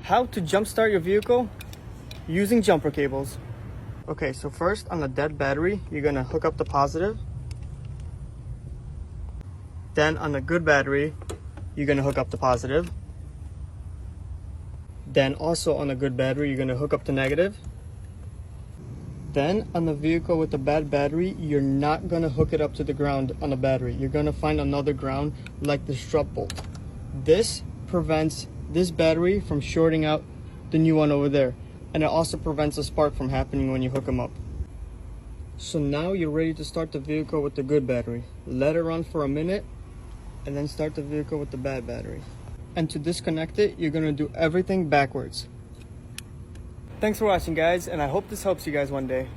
How to jumpstart your vehicle using jumper cables. Okay, so first on the dead battery, you're gonna hook up the positive. Then on the good battery, you're gonna hook up the positive. Then also on the good battery, you're gonna hook up the negative. Then on the vehicle with the bad battery, you're not gonna hook it up to the ground on the battery. You're gonna find another ground like the strut bolt. This prevents this battery from shorting out the new one over there. And it also prevents a spark from happening when you hook them up. So now you're ready to start the vehicle with the good battery. Let it run for a minute and then start the vehicle with the bad battery. And to disconnect it, you're gonna do everything backwards. Thanks for watching, guys, and I hope this helps you guys one day.